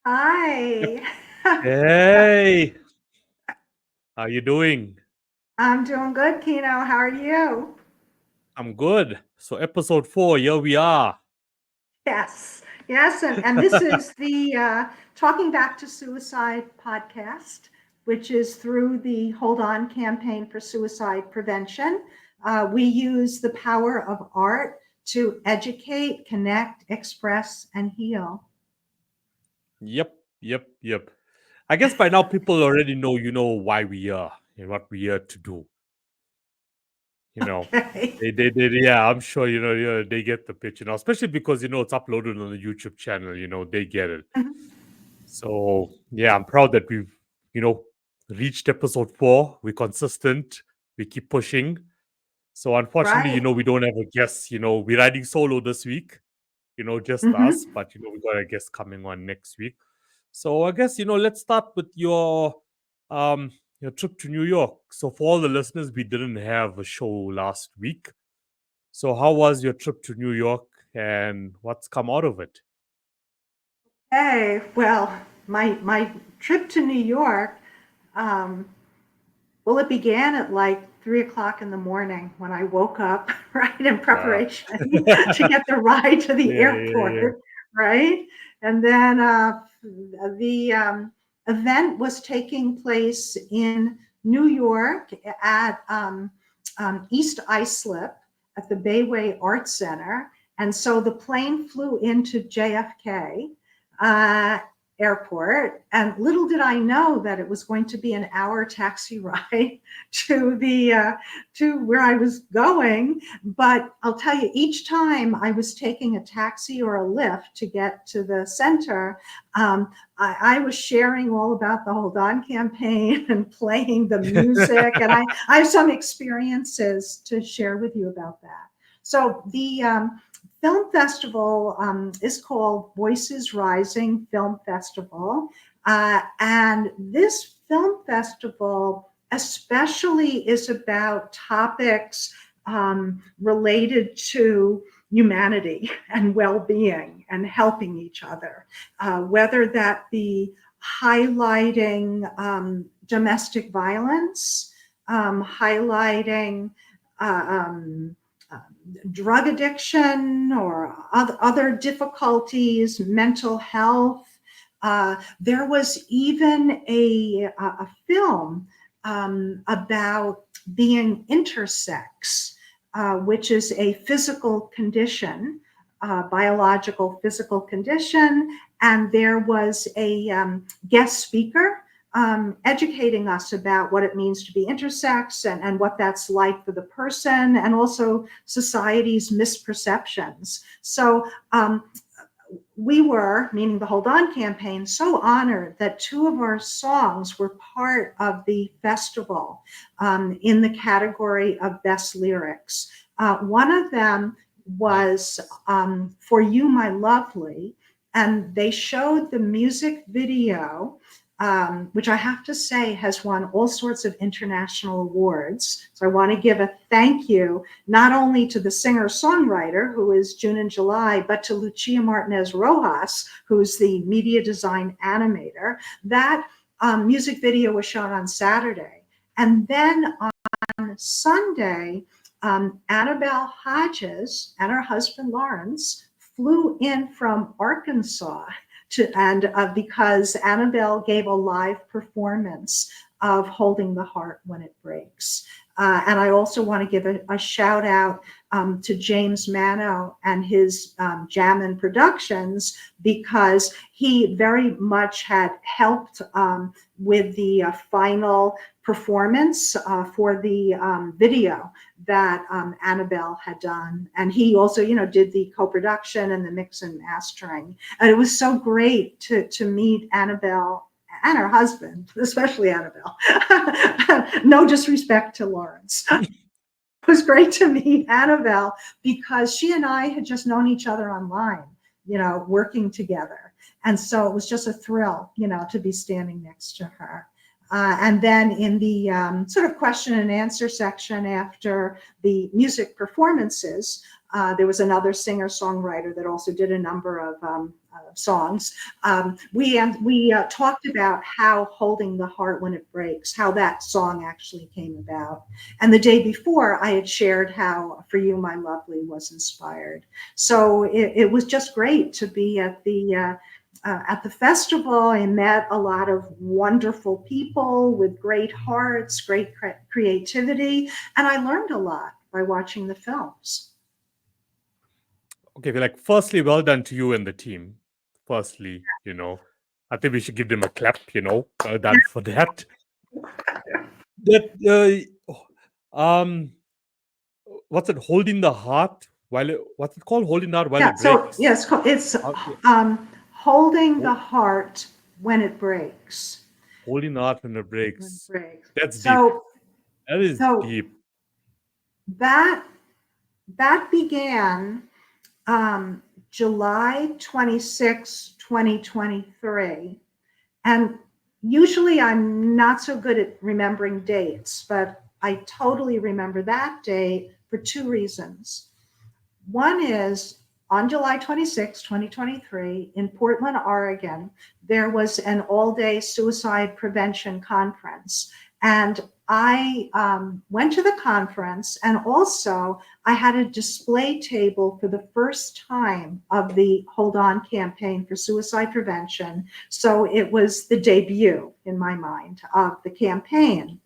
Hi. Hey, how you doing? I'm doing good, Kino. How are you? I'm good. So episode 4, here we are. Yes. Yes, and this is the Talking Back to Suicide podcast, which is through the Hold On campaign for suicide prevention. We use the power of art to educate, connect, express, and heal. Yep. I guess by now people already know why we are and what we are to do. You know, Okay. yeah, I'm sure, they get the pitch, especially because, it's uploaded on the YouTube channel, they get it. So, yeah, I'm proud that we've, you know, reached episode 4. We're consistent. We keep pushing. So unfortunately, Right. we don't have a guest. We're riding solo this week. Just us, Hmm. but we got a guest coming on next week. So I guess let's start with your trip to New York. So for all the listeners, we didn't have a show last week. So how was your trip to New York and what's come out of it? Hey, well, my trip to New York. Um, Well, it began at like 3 o'clock in the morning when I woke up, right, in Wow. preparation to get the ride to the Yeah. airport, right? And then the event was taking place in New York at East Islip at the Bayway Art Center. And so the plane flew into JFK. Uh, Airport, and little did I know that it was going to be an hour taxi ride to the to where I was going. But I'll tell you, each time I was taking a taxi or a lift to get to the center, I was sharing all about the Hold On campaign and playing the music, and I have some experiences to share with you about that. So the film festival is called Voices Rising Film Festival. And this film festival especially is about topics related to humanity and well-being and helping each other, whether that be highlighting domestic violence, highlighting um, drug addiction or other difficulties, mental health. There was even a film about being intersex, which is a physical condition, biological physical condition. And there was a guest speaker educating us about what it means to be intersex and what that's like for the person, and also society's misperceptions. So we were, meaning the Hold On campaign, so honored that two of our songs were part of the festival in the category of best lyrics. One of them was Nice. For You, My Lovely, and they showed the music video, which I have to say has won all sorts of international awards. So I want to give a thank you not only to the singer-songwriter, who is June and July, but to Lucia Martinez Rojas, who's the media design animator. That music video was shown on Saturday. And then on Sunday, Annabelle Hodges and her husband Lawrence flew in from Arkansas and because Annabelle gave a live performance of Holding the Heart When It Breaks. And I also want to give a shout out to James Mano and his Jammin' Productions, because he very much had helped with the final performance for the video that Annabelle had done. And he also, did the co-production and the mix and mastering. And it was so great to meet Annabelle and her husband, especially Annabelle. No disrespect to Lawrence. It was great to meet Annabelle because she and I had just known each other online, working together. And so it was just a thrill, to be standing next to her. And then in the sort of question and answer section after the music performances, There was another singer-songwriter that also did a number of songs. We talked about how Holding the Heart When It Breaks, how that song actually came about. And the day before, I had shared how For You, My Lovely was inspired. So it was just great to be at the festival. I met a lot of wonderful people with great hearts, great creativity, and I learned a lot by watching the films. Okay, well, like, firstly, well done to you and the team. Firstly, I think we should give them a clap. Well done for that. That what's it? Holding the heart what's it called? Holding the heart while it So breaks. yes, it's Holding the Heart When It Breaks. Holding the heart when it When it breaks. breaks. That's deep. So That is so deep. that began July 26, 2023. And usually I'm not so good at remembering dates, but I totally remember that date for two reasons. One is on July 26, 2023, in Portland, Oregon, there was an all-day suicide prevention conference. And I went to the conference, and also I had a display table for the first time of the Hold On campaign for suicide prevention. So it was the debut, in my mind, of the campaign.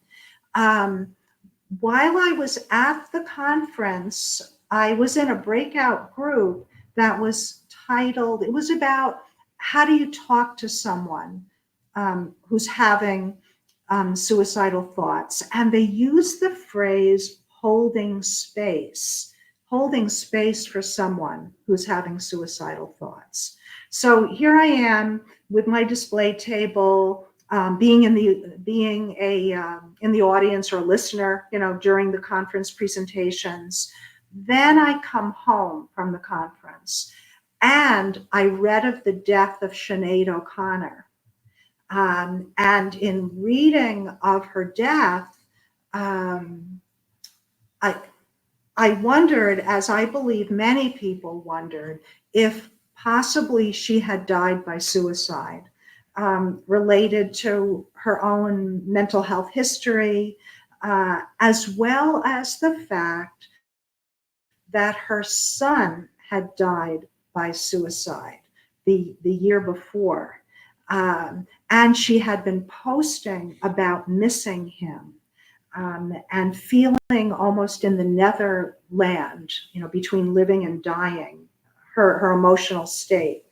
While I was at the conference, I was in a breakout group that was titled, it was about how do you talk to someone who's having suicidal thoughts. And they use the phrase holding space for someone who's having suicidal thoughts. So here I am with my display table, being in the audience or listener, during the conference presentations. Then I come home from the conference and I read of the death of Sinead O'Connor. And in reading of her death, I wondered, as I believe many people wondered, if possibly she had died by suicide, related to her own mental health history, as well as the fact that her son had died by suicide the year before. And she had been posting about missing him, and feeling almost in the netherland, between living and dying, her emotional state.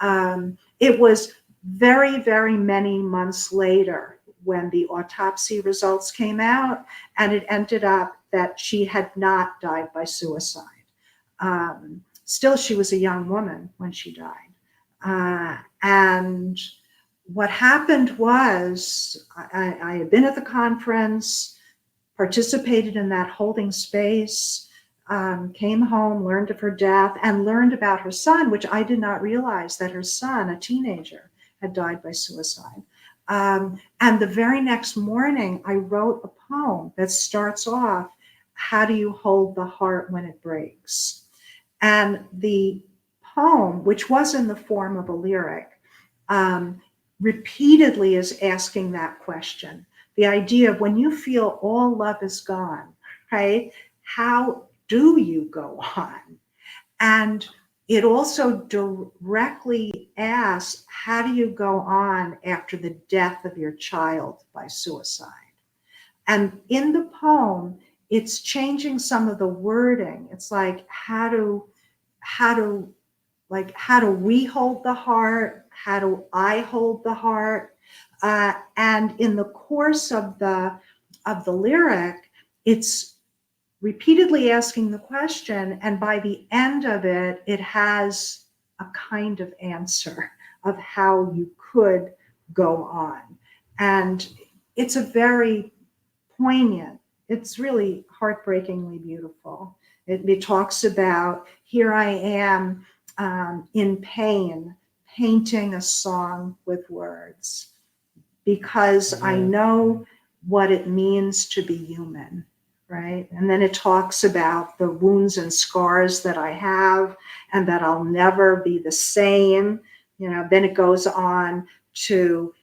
It was very, very many months later when the autopsy results came out, and it ended up that she had not died by suicide. Still, she was a young woman when she died. And what happened was I had been at the conference, participated in that holding space, came home, learned of her death, and learned about her son, which I did not realize that her son, a teenager, had died by suicide. And the very next morning, I wrote a poem that starts off, "How do you hold the heart when it breaks?" And the poem, which was in the form of a lyric, repeatedly is asking that question. The idea of when you feel all love is gone, right? How do you go on? And it also directly asks, how do you go on after the death of your child by suicide? And in the poem, it's changing some of the wording. It's like, how do we hold the heart? How do I hold the heart? And in the course of the lyric, it's repeatedly asking the question, and by the end of it, it has a kind of answer of how you could go on. And it's a very poignant, it's really heartbreakingly beautiful. It talks about, here I am in pain, painting a song with words, because I know what it means to be human. right? And then it talks about the wounds and scars that I have and that I'll never be the same. Then it goes on to,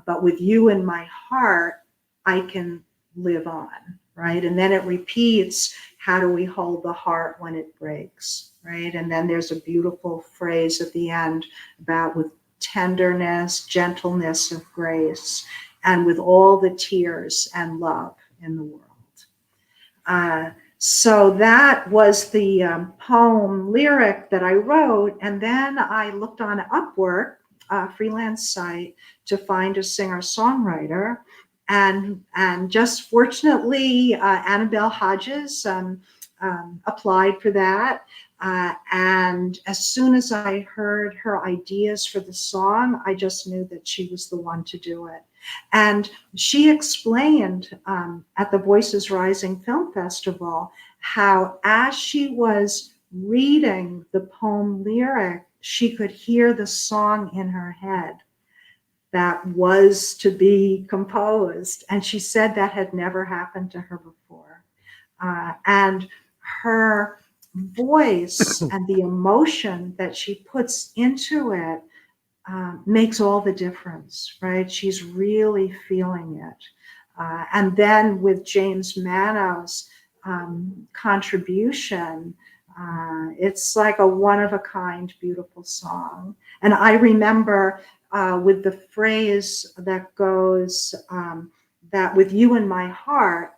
but with you in my heart, I can live on, right? And then it repeats, how do we hold the heart when it breaks, right? And then there's a beautiful phrase at the end about with tenderness, gentleness of grace, and with all the tears and love in the world. So that was the poem lyric that I wrote. And then I looked on Upwork, a freelance site, to find a singer-songwriter. And just fortunately, Annabelle Hodges applied for that. And as soon as I heard her ideas for the song, I just knew that she was the one to do it. And she explained at the Voices Rising Film Festival how, as she was reading the poem lyric, she could hear the song in her head that was to be composed. And she said that had never happened to her before. And her voice and the emotion that she puts into it makes all the difference, right? She's really feeling it. And then with James Mano's contribution, it's like a one-of-a-kind, beautiful song. And I remember with the phrase that goes, that with you in my heart,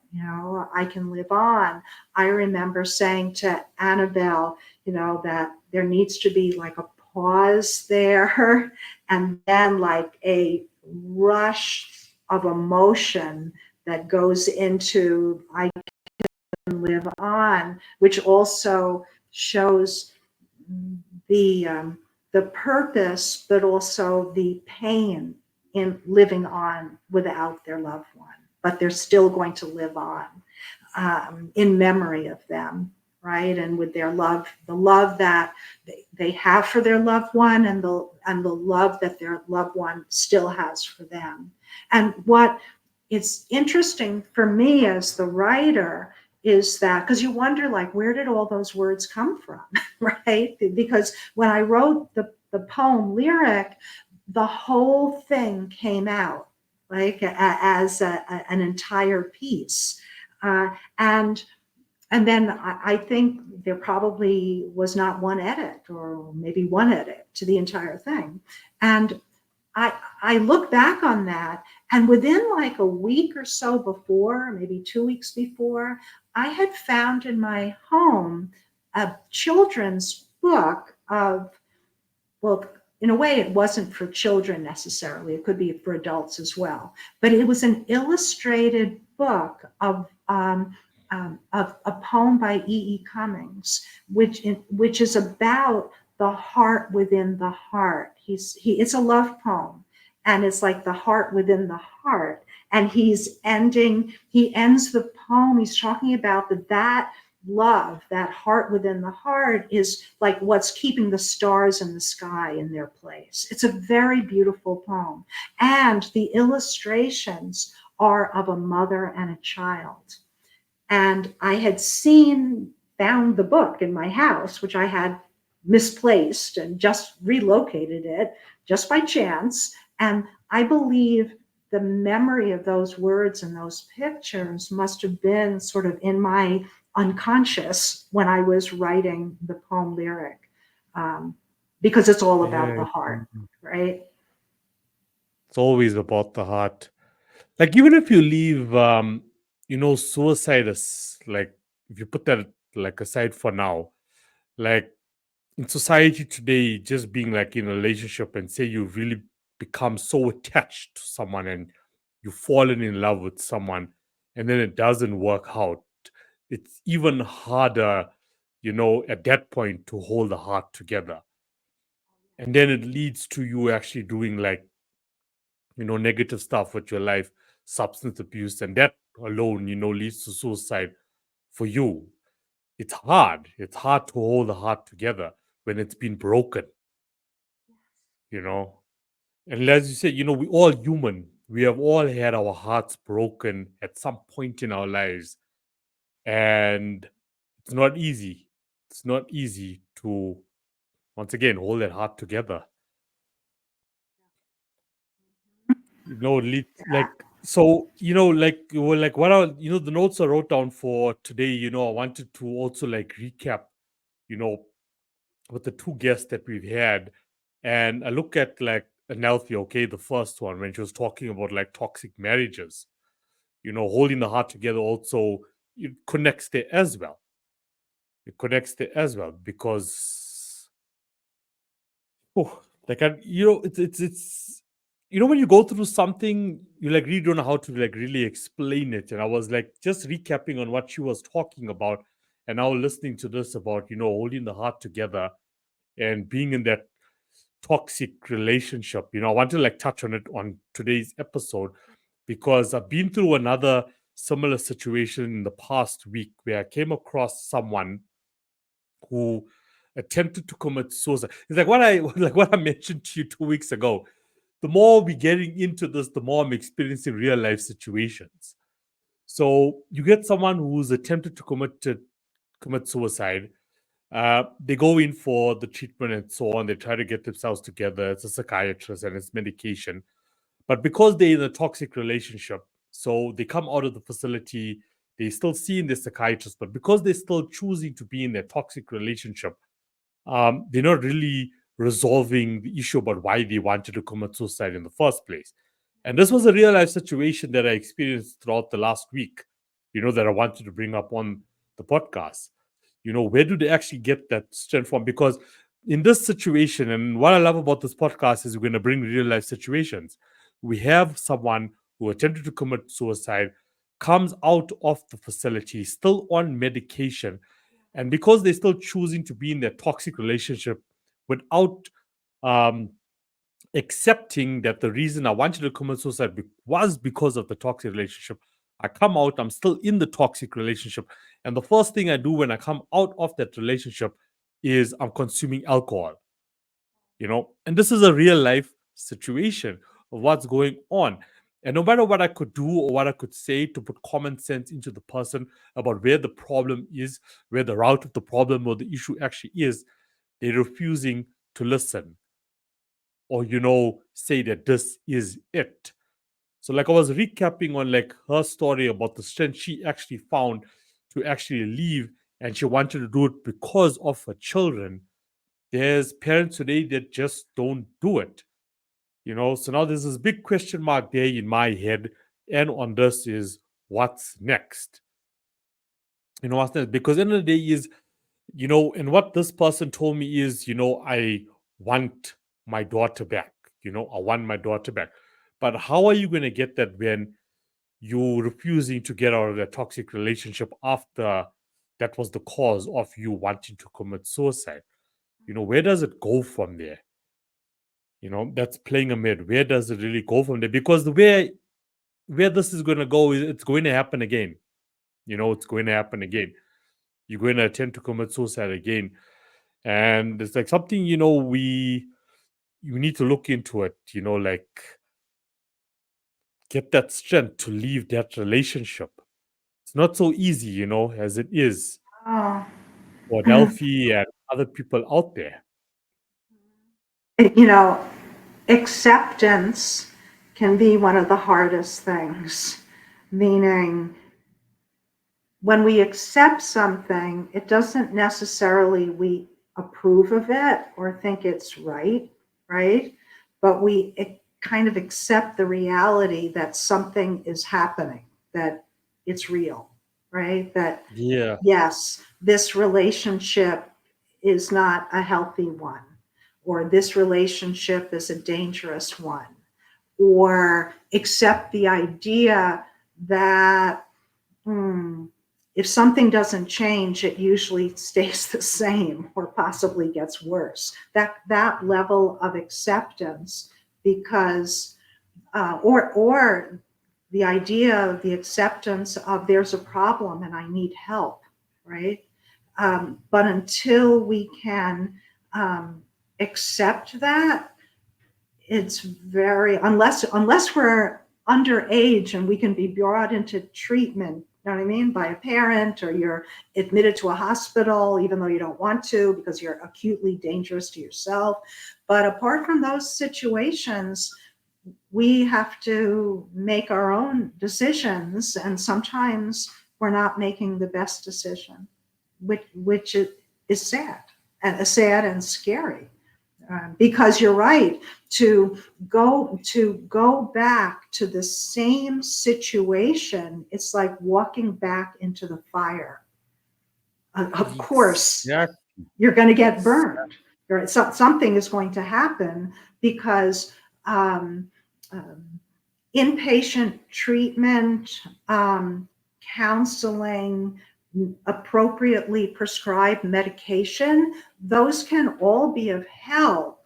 I can live on. I remember saying to Annabelle, that there needs to be like a pause there, and then like a rush of emotion that goes into I can live on, which also shows the purpose, but also the pain in living on without their loved one. But they're still going to live on in memory of them, right? And with their love, the love that they have for their loved one, and the love that their loved one still has for them. And what is interesting for me as the writer is that, because you wonder, like, where did all those words come from, right? Because when I wrote the poem lyric, the whole thing came out like as an entire piece. And then I think there probably was not one edit, or maybe one edit to the entire thing. And I look back on that, and within like a week or so before, maybe 2 weeks before, I had found in my home a children's book of, well, in a way, it wasn't for children necessarily. It could be for adults as well. But it was an illustrated book of a poem by E.E. Cummings, which is about the heart within the heart. It's a love poem, and it's like the heart within the heart. And he ends the poem. He's talking about that love, that heart within the heart, is like what's keeping the stars in the sky in their place. It's a very beautiful poem. And the illustrations are of a mother and a child. And I had found the book in my house, which I had misplaced and just relocated it just by chance. And I believe the memory of those words and those pictures must have been sort of in my unconscious when I was writing the poem lyric, because it's all about the heart, right? It's always about the heart. Like, even if you leave, suicide as, like, if you put that like aside for now, like in society today, just being like in a relationship and say you really become so attached to someone and you've fallen in love with someone and then it doesn't work out, it's even harder, at that point to hold the heart together. And then it leads to you actually doing like, negative stuff with your life, substance abuse, and that alone, leads to suicide for you. It's hard. It's hard to hold the heart together when it's been broken, you know. And as you said, we all human. we have all had our hearts broken at some point in our lives. And it's not easy. It's not easy to, once again, hold that heart together. Like, so, like what I, the notes I wrote down for today, I wanted to also like recap, you know, with the two guests that we've had. And I look at like Anelfi, okay, the first one, when she was talking about like toxic marriages, holding the heart together also, it connects there as well. It connects there as well because, oh, like, it's when you go through something, you like really don't know how to like really explain it. And I was like just recapping on what she was talking about, and now listening to this about holding the heart together and being in that toxic relationship. I want to like touch on it on today's episode because I've been through another similar situation in the past week where I came across someone who attempted to commit suicide. It's like what I like what I mentioned to you 2 weeks ago. The more we getting into this, the more I'm experiencing real life situations. So you get someone who's attempted to commit suicide. They go in for the treatment and so on. They try to get themselves together. It's a psychiatrist and it's medication. But because they're in a toxic relationship, so they come out of the facility, they still seeing the psychiatrist, but because they're still choosing to be in their toxic relationship, they're not really resolving the issue about why they wanted to commit suicide in the first place. And this was a real life situation that I experienced throughout the last week, that I wanted to bring up on the podcast. Where do they actually get that strength from? Because in this situation, and what I love about this podcast is we're going to bring real life situations. We have someone who attempted to commit suicide, comes out of the facility, still on medication, and because they're still choosing to be in their toxic relationship without um, accepting that the reason I wanted to commit suicide was because of the toxic relationship. I come out, I'm still in the toxic relationship. And the first thing I do when I come out of that relationship is I'm consuming alcohol, and this is a real life situation of what's going on. And no matter what I could do or what I could say to put common sense into the person about where the problem is, where the root of the problem or the issue actually is, they're refusing to listen or say that this is it. So like I was recapping on like her story about the strength she actually found to actually leave, and she wanted to do it because of her children. There's parents today that just don't do it. So now there's this big question mark there in my head, and on this is what's next. What's next? Because the end of the day is, and what this person told me is, I want my daughter back. I want my daughter back. But how are you going to get that when you refusing to get out of that toxic relationship after that was the cause of you wanting to commit suicide? Where does it go from there? That's playing a mid. Where does it really go from there? Because the way where this is going to go is it's going to happen again. It's going to happen again. You're going to attempt to commit suicide again. And it's like something, you need to look into it, like get that strength to leave that relationship. It's not so easy, as it is Oh, for Delphi and other people out there. you know, acceptance can be one of the hardest things, meaning when we accept something, it doesn't necessarily we approve of it or think it's right, right? But we kind of accept the reality that something is happening, that it's real, right? That Yeah. yes, this relationship is not a healthy one, or this relationship is a dangerous one, or accept the idea that if something doesn't change, it usually stays the same or possibly gets worse. That level of acceptance, because or the idea of the acceptance of there's a problem and I need help, right? But until we can accept that, it's very unless we're underage and we can be brought into treatment, you know what I mean, by a parent, or you're admitted to a hospital even though you don't want to because you're acutely dangerous to yourself. But apart from those situations, we have to make our own decisions, and sometimes we're not making the best decision, which is sad and scary. Because you're right, to go back to the same situation, it's like walking back into the fire. Of course, Exactly. you're going to get burned. Something is going to happen because inpatient treatment, counseling, appropriately prescribed medication, those can all be of help.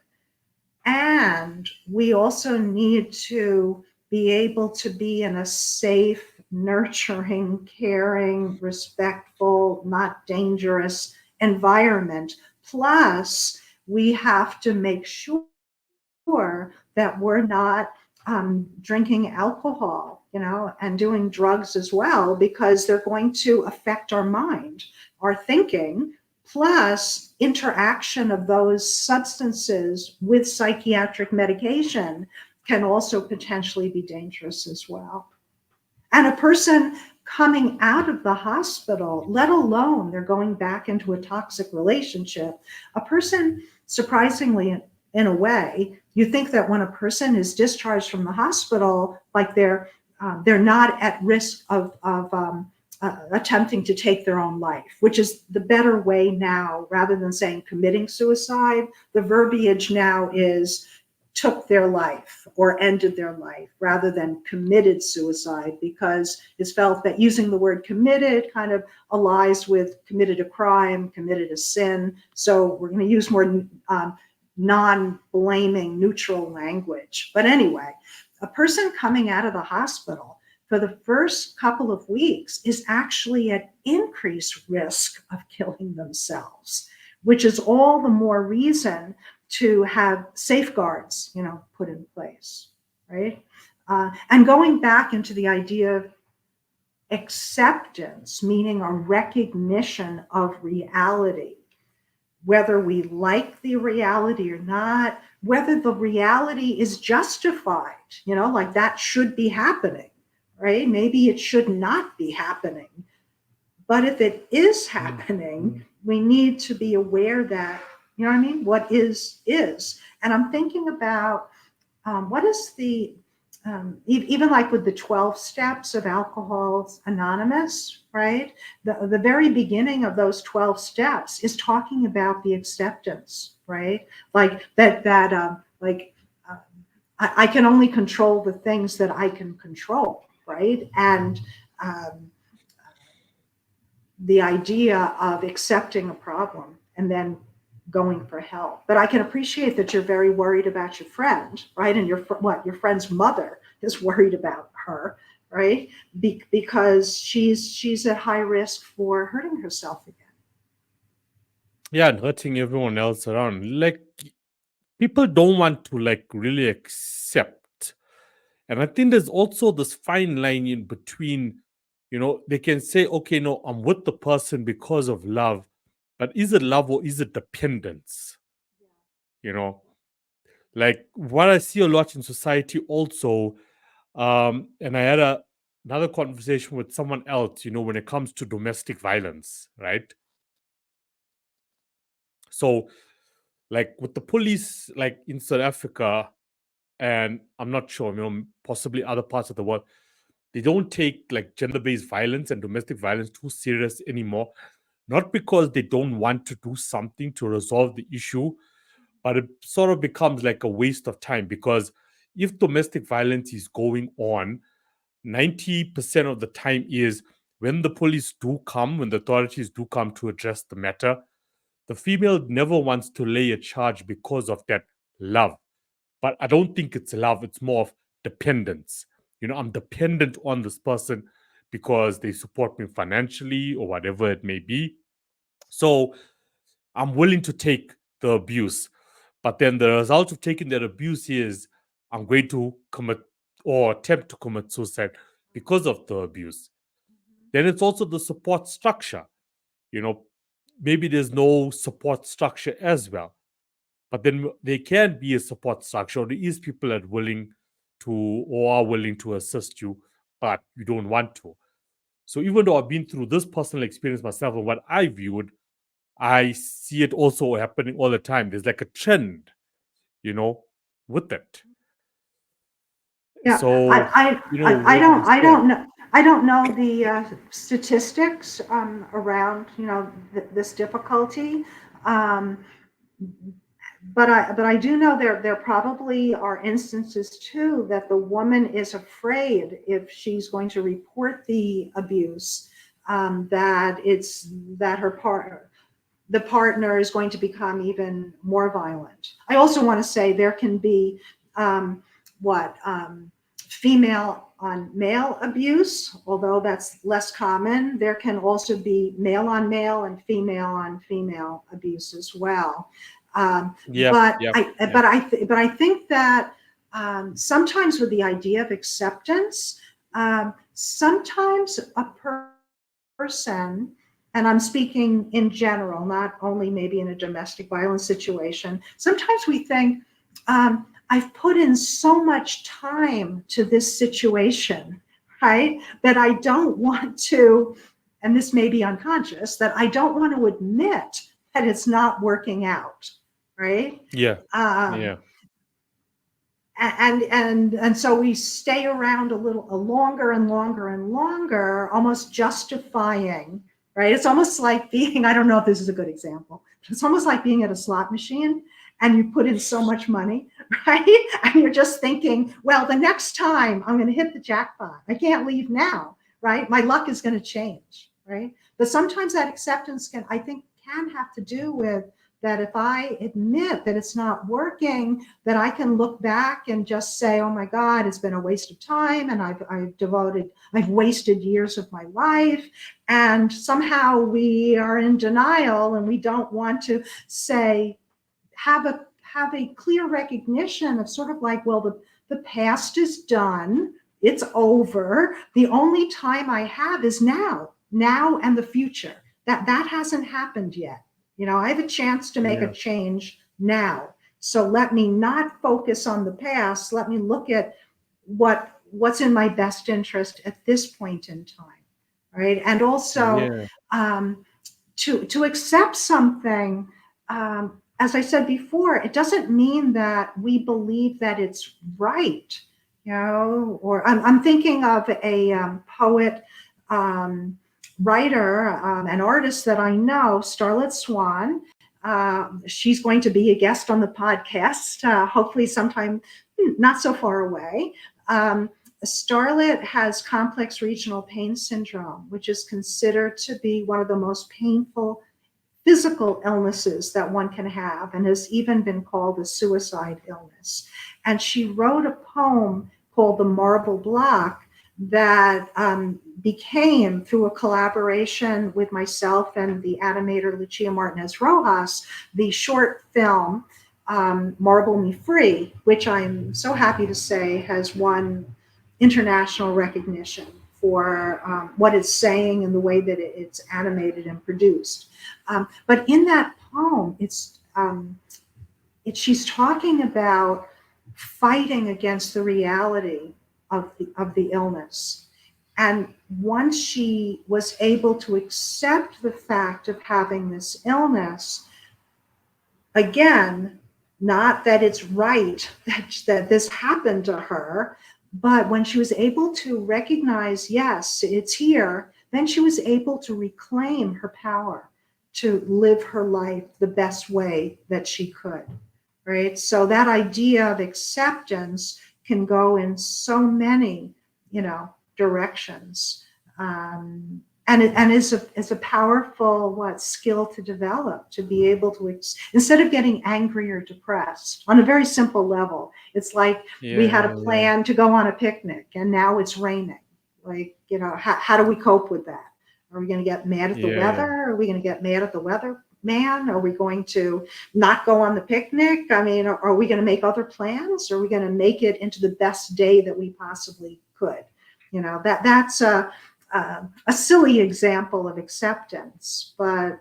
And we also need to be able to be in a safe, nurturing, caring, respectful, not dangerous environment. Plus, we have to make sure that we're not drinking alcohol, and doing drugs as well, because they're going to affect our mind, our thinking, plus interaction of those substances with psychiatric medication can also potentially be dangerous as well. And a person coming out of the hospital, let alone they're going back into a toxic relationship, a person, surprisingly, in a way, you think that when a person is discharged from the hospital, like they're not at risk of attempting to take their own life, which is the better way now. Rather than saying committing suicide, the verbiage now is took their life or ended their life, rather than committed suicide, because it's felt that using the word committed kind of allies with committed a crime, committed a sin. So we're going to use more non-blaming, neutral language. But anyway, a person coming out of the hospital for the first couple of weeks is actually at increased risk of killing themselves, which is all the more reason to have safeguards, put in place, right? And going back into the idea of acceptance, meaning a recognition of reality, whether we like the reality or not, whether the reality is justified, like that should be happening, right? Maybe it should not be happening. But if it is happening, we need to be aware that, you know what I mean? What is. And I'm thinking about what is the, even like with the 12 steps of Alcoholics Anonymous, right? The very beginning of those 12 steps is talking about the acceptance, right? Like I can only control the things that I can control, right? And the idea of accepting a problem and then going for help. But I can appreciate that you're very worried about your friend, right? And your friend's mother is worried about her, right? Because she's at high risk for hurting herself again. Yeah, and hurting everyone else around. Like, people don't want to really accept. And I think there's also this fine line in between, they can say, okay, no, I'm with the person because of love, but is it love or is it dependence? Like what I see a lot in society also, and I had another conversation with someone else, when it comes to domestic violence, right? So, like with the police, like in South Africa, and I'm not sure, possibly other parts of the world, they don't take like gender-based violence and domestic violence too serious anymore. Not because they don't want to do something to resolve the issue, but it sort of becomes like a waste of time, because if domestic violence is going on, 90% of the time is when the police do come, when the authorities do come to address the matter, the female never wants to lay a charge because of that love. But I don't think it's love, it's more of dependence. I'm dependent on this person because they support me financially or whatever it may be. So I'm willing to take the abuse. But then the result of taking that abuse is I'm going to commit or attempt to commit suicide because of the abuse. Then it's also the support structure. You know, maybe there's no support structure as well, but then there can be a support structure, or there is people that willing to or are willing to assist you, but you don't want to. So even though I've been through this personal experience myself and what I viewed, I see it also happening all the time. There's like a trend, you know, with it. Yeah, So, I where do we stand? I don't know the statistics around, this difficulty. Um, but I do know there probably are instances too that the woman is afraid if she's going to report the abuse, that the partner is going to become even more violent. I also want to say there can be um, what female on male abuse, although that's less common. There can also be male on male and female on female abuse as well. Um, Yep, but yep, I yep. but I think that sometimes with the idea of acceptance, sometimes a person, and I'm speaking in general, not only maybe in a domestic violence situation, sometimes we think, I've put in so much time to this situation, right? That I don't want to, and this may be unconscious, that I don't want to admit that it's not working out, right? Yeah, Um, yeah, and so we stay around a longer and longer and longer, almost justifying, right? It's almost like being, I don't know if this is a good example, but it's almost like being at a slot machine and you put in so much money, right? And you're just thinking, well, the next time I'm going to hit the jackpot. I can't leave now, right? My luck is going to change, right? But sometimes that acceptance I think, can have to do with that. If I admit that it's not working, that I can look back and just say, oh my God, it's been a waste of time. And I've wasted years of my life. And somehow we are in denial and we don't want to say, have a clear recognition of sort of like, well, the past is done. It's over. The only time I have is now and the future. That hasn't happened yet. I have a chance to make a yeah, change now. So let me not focus on the past. Let me look at what's in my best interest at this point in time, right? And also yeah, um, to accept something. As I said before, it doesn't mean that we believe that it's right, Or I'm thinking of a poet. Writer, an artist that I know, Starlet Swan. She's going to be a guest on the podcast, hopefully sometime not so far away. Starlet has complex regional pain syndrome, which is considered to be one of the most painful physical illnesses that one can have, and has even been called a suicide illness. And she wrote a poem called The Marble Block that became, through a collaboration with myself and the animator Lucia Martinez Rojas, the short film Marble Me Free, which I'm so happy to say has won international recognition for what it's saying and the way that it's animated and produced. But in that poem, she's talking about fighting against the reality of the illness. And once she was able to accept the fact of having this illness, again, not that it's right that this happened to her, but when she was able to recognize, yes, it's here, then she was able to reclaim her power to live her life the best way that she could, right? So that idea of acceptance can go in so many, directions. And is a powerful skill to develop, to be able to instead of getting angry or depressed on a very simple level. It's like we had yeah, a yeah, plan to go on a picnic and now it's raining. How do we cope with that? Are we going to get mad at the yeah, weather? Are we going to get mad at the weather man? Are we going to not go on the picnic? I mean, are we going to make other plans? Are we going to make it into the best day that we possibly could? That's a silly example of acceptance, but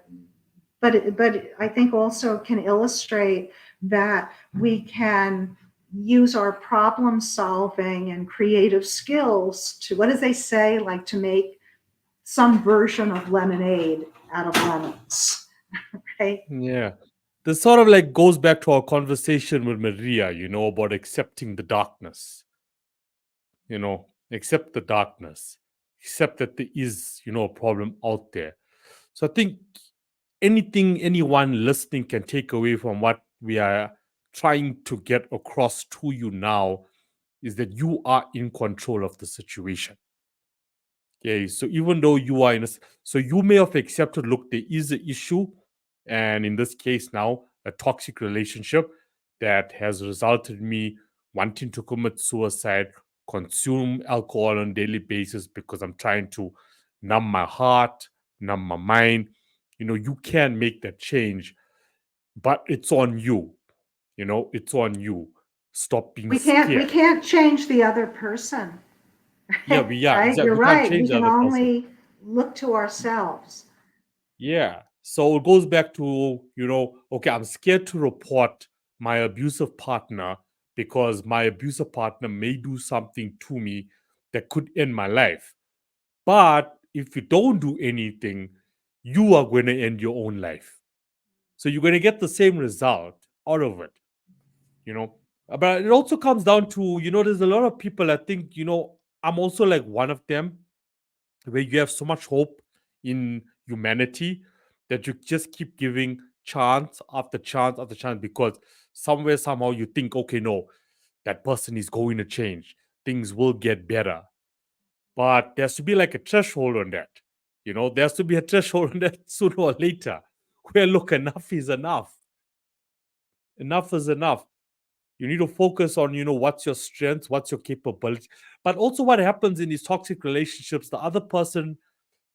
I think also can illustrate that we can use our problem solving and creative skills to, what do they say, like to make some version of lemonade out of lemons, right? Yeah. This sort of like goes back to our conversation with Maria, about accepting the darkness, accept the darkness, accept that there is, a problem out there. So I think anything anyone listening can take away from what we are trying to get across to you now is that you are in control of the situation. Okay, so even though you are so you may have accepted, look, there is an issue, and in this case now, a toxic relationship that has resulted in me wanting to commit suicide, consume alcohol on a daily basis because I'm trying to numb my heart, numb my mind. You can make that change, but it's on you. It's on you. Stop being We scared. can't change the other person. Yeah, Right? exactly. You're We can't right. change We the can other person. only look to ourselves. Yeah. So it goes back to, okay, I'm scared to report my abusive partner because my abusive partner may do something to me that could end my life. But if you don't do anything, you are going to end your own life. So you're going to get the same result out of it, you know. But it also comes down to, there's a lot of people, I think, I'm also like one of them, where you have so much hope in humanity that you just keep giving chance after chance after chance because somewhere, somehow you think, okay, no, that person is going to change. Things will get better. But there has to be like a threshold on that. There has to be a threshold on that sooner or later where, look, enough is enough. Enough is enough. You need to focus on, what's your strength, what's your capability. But also what happens in these toxic relationships, the other person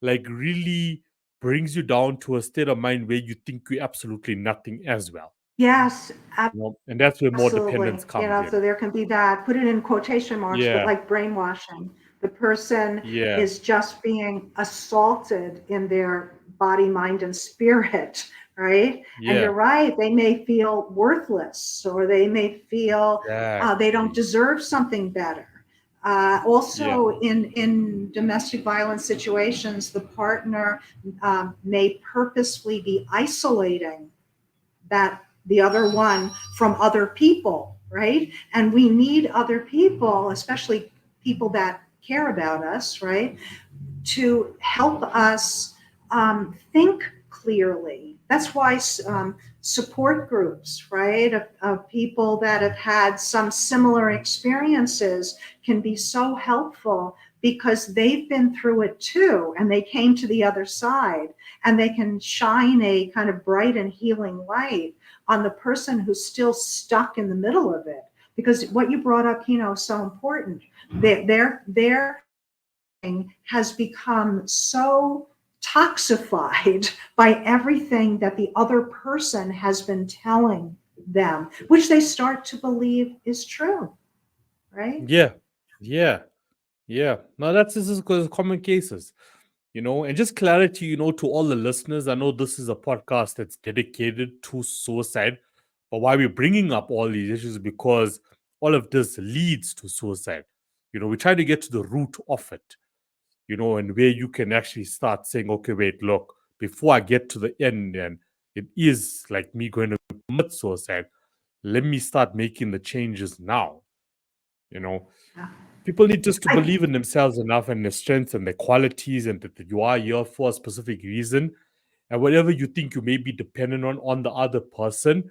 like really brings you down to a state of mind where you think you're absolutely nothing as well. Yes, And that's where more absolutely. dependence comes in. So there can be that, put it in quotation marks, but Yeah. like brainwashing. The person Yeah. is just being assaulted in their body, mind, and spirit, right? And you're Yeah. right, they may feel worthless or they may feel they don't Exactly. deserve something better. Yeah. Also, in domestic violence situations, the partner may purposefully be isolating the other one from other people, right? And we need other people, especially people that care about us, right, to help us think clearly. That's why support groups, right, of people that have had some similar experiences can be so helpful because they've been through it too and they came to the other side and they can shine a kind of bright and healing light on the person who's still stuck in the middle of it. Because what you brought up, is so important. Their has become so toxified by everything that the other person has been telling them, which they start to believe is true, right? Yeah. Yeah. Yeah. Now this is because common cases, and just clarity, to all the listeners. I know this is a podcast that's dedicated to suicide, but why we're bringing up all these issues is because all of this leads to suicide. We try to get to the root of it, and where you can actually start saying, okay, wait, look, before I get to the end and it is like me going to commit suicide, let me start making the changes now. Yeah. People need just to I, believe in themselves enough and their strengths and their qualities and that you are here for a specific reason. And whatever you think you may be dependent on the other person,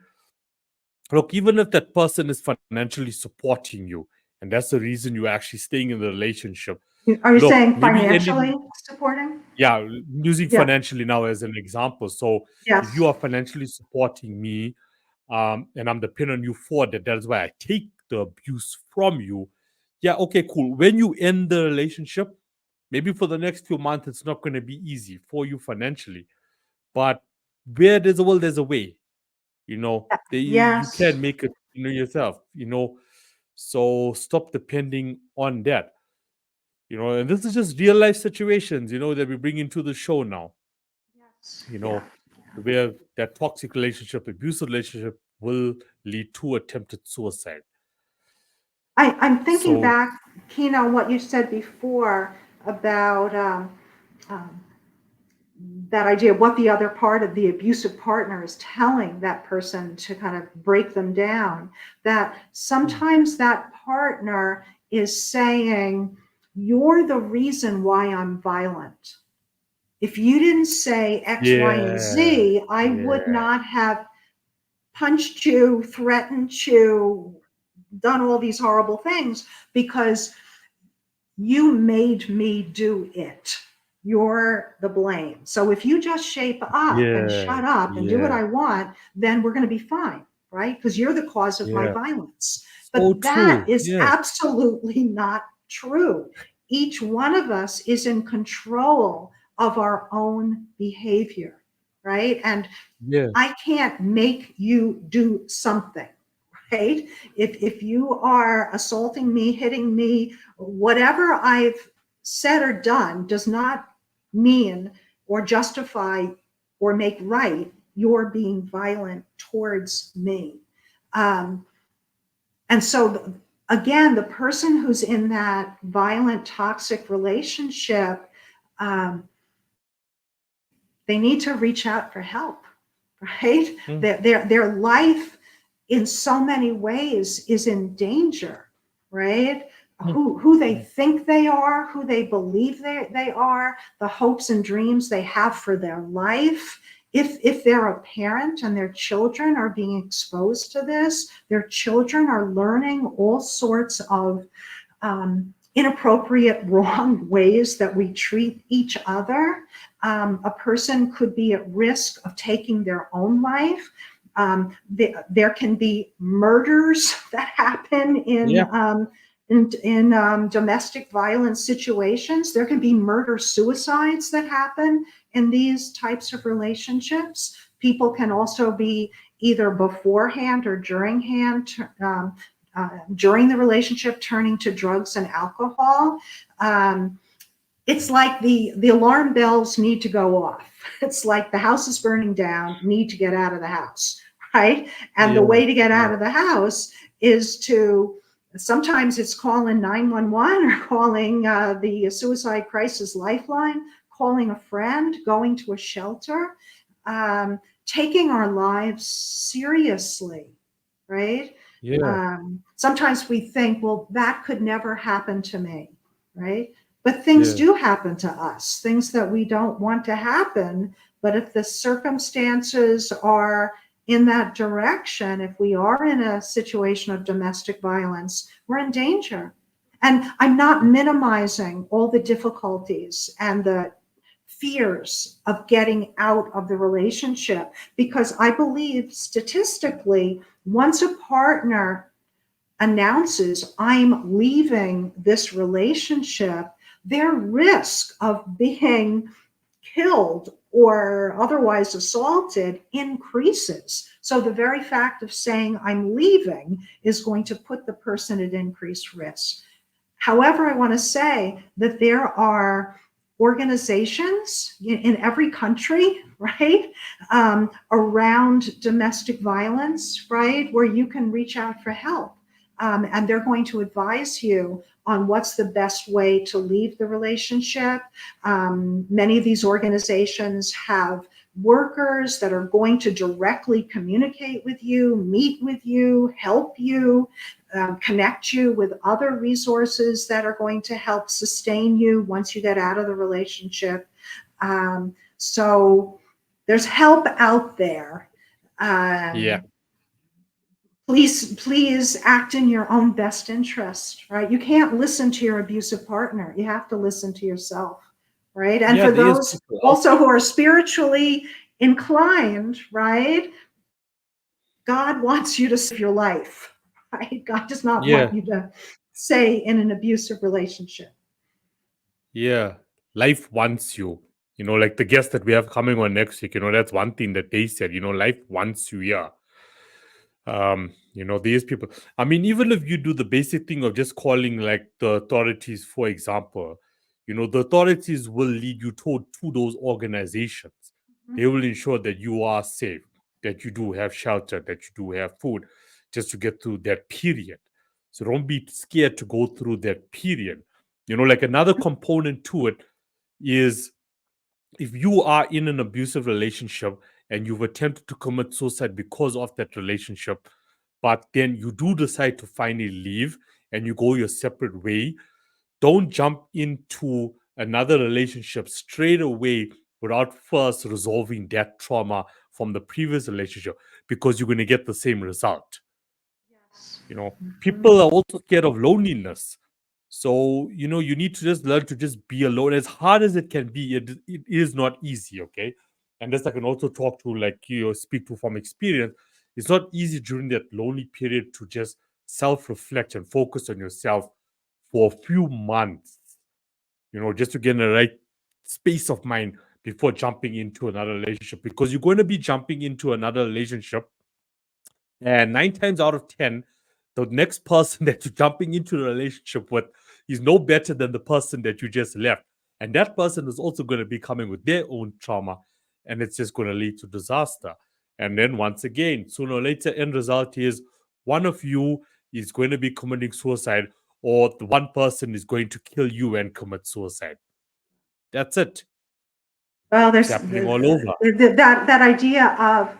look, even if that person is financially supporting you, and that's the reason you're actually staying in the relationship, are you look, saying maybe financially supporting? yeah, using Yeah. financially now as an example. So if Yes. you are financially supporting me, and I'm dependent on you for that, that's why I take the abuse from you. Yeah, okay, cool. When you end the relationship, maybe for the next few months, it's not going to be easy for you financially. But where there's a will, there's a way. You Yes. can make it, yourself. So stop depending on that. And this is just real life situations, that we bring into the show now. Yes. You Yeah. know, where that toxic relationship, abusive relationship will lead to attempted suicide. I'm thinking So back, Kino, what you said before about um, that idea of what the other part of the abusive partner is telling that person to kind of break them down, that mm, sometimes that partner is saying, you're the reason why I'm violent. If you didn't say X, Y, and yeah, Z, I would yeah, not have punched you, threatened you, done all these horrible things because you made me do it. You're the blame. So if you just shape up and yeah, shut up and do what yeah, I want, then we're going to be fine, right? Because you're the cause of my yeah. violence. So But that true. is Yeah, absolutely not true. Each one of us is in control of our own behavior, right? And yeah, I can't make you do something, right? If you are assaulting me, hitting me, whatever I've said or done does not mean or justify or make right your being violent towards me. Um, and so, again, the person who's in that violent, toxic relationship, um, they need to reach out for help, right? mm, Their life in so many ways is in danger, right? mm, Who they mm. think they are, who they believe they are, the hopes and dreams they have for their life. If they're a parent and their children are being exposed to this, their children are learning all sorts of inappropriate, wrong ways that we treat each other. A person could be at risk of taking their own life. There can be murders that happen Yeah, in domestic violence situations. There can be murder suicides that happen in these types of relationships. People can also be either beforehand or during the relationship turning to drugs and alcohol. Um, it's like the alarm bells need to go off. It's like the house is burning down, need to get out of the house, right? And the yeah, way to get out yeah, of the house is to sometimes it's calling 911 or calling the suicide crisis lifeline, calling a friend, going to a shelter, taking our lives seriously, right? yeah, Sometimes we think, well, that could never happen to me, right? But things yeah, do happen to us, things that we don't want to happen. But if the circumstances are in that direction, if we are in a situation of domestic violence, we're in danger. And I'm not minimizing all the difficulties and the fears of getting out of the relationship because I believe statistically, once a partner announces, I'm leaving this relationship, their risk of being killed or otherwise assaulted increases. So the very fact of saying, I'm leaving, is going to put the person at increased risk. However, I want to say that there are organizations in every country, right, around domestic violence, right, where you can reach out for help. And they're going to advise you on what's the best way to leave the relationship. Many of these organizations have workers that are going to directly communicate with you, meet with you, help you, connect you with other resources that are going to help sustain you once you get out of the relationship. So there's help out there. yeah, Please act in your own best interest, right? You can't listen to your abusive partner. You have to listen to yourself, right? And yeah. for There is those people out also there. who are spiritually inclined, right? God wants you to save your life, right? God does not Yeah, want you to stay in an abusive relationship. yeah. Life wants you. Like the guest that we have coming on next week, that's one thing that they said, life wants you here. These people, I mean, even if you do the basic thing of just calling like the authorities, for example, the authorities will lead you to those organizations. They will ensure that you are safe, that you do have shelter, that you do have food, just to get through that period. So don't be scared to go through that period. Like another component to it is, if you are in an abusive relationship and you've attempted to commit suicide because of that relationship, but then you do decide to finally leave and you go your separate way, don't jump into another relationship straight away without first resolving that trauma from the previous relationship, because you're going to get the same result. Yes. People are also scared of loneliness. So, you need to just learn to just be alone. As hard as it can be, it is not easy, okay? And this I can also talk to, like, speak to from experience. It's not easy during that lonely period to just self-reflect and focus on yourself for a few months, just to get in the right space of mind before jumping into another relationship. Because you're going to be jumping into another relationship, and 9 times out of 10, the next person that you're jumping into a relationship with is no better than the person that you just left. And that person is also going to be coming with their own trauma, and it's just going to lead to disaster. And then once again, sooner or later, end result is one of you is going to be committing suicide, or the one person is going to kill you and commit suicide. That's it. Well, It's there's happening all over. that idea of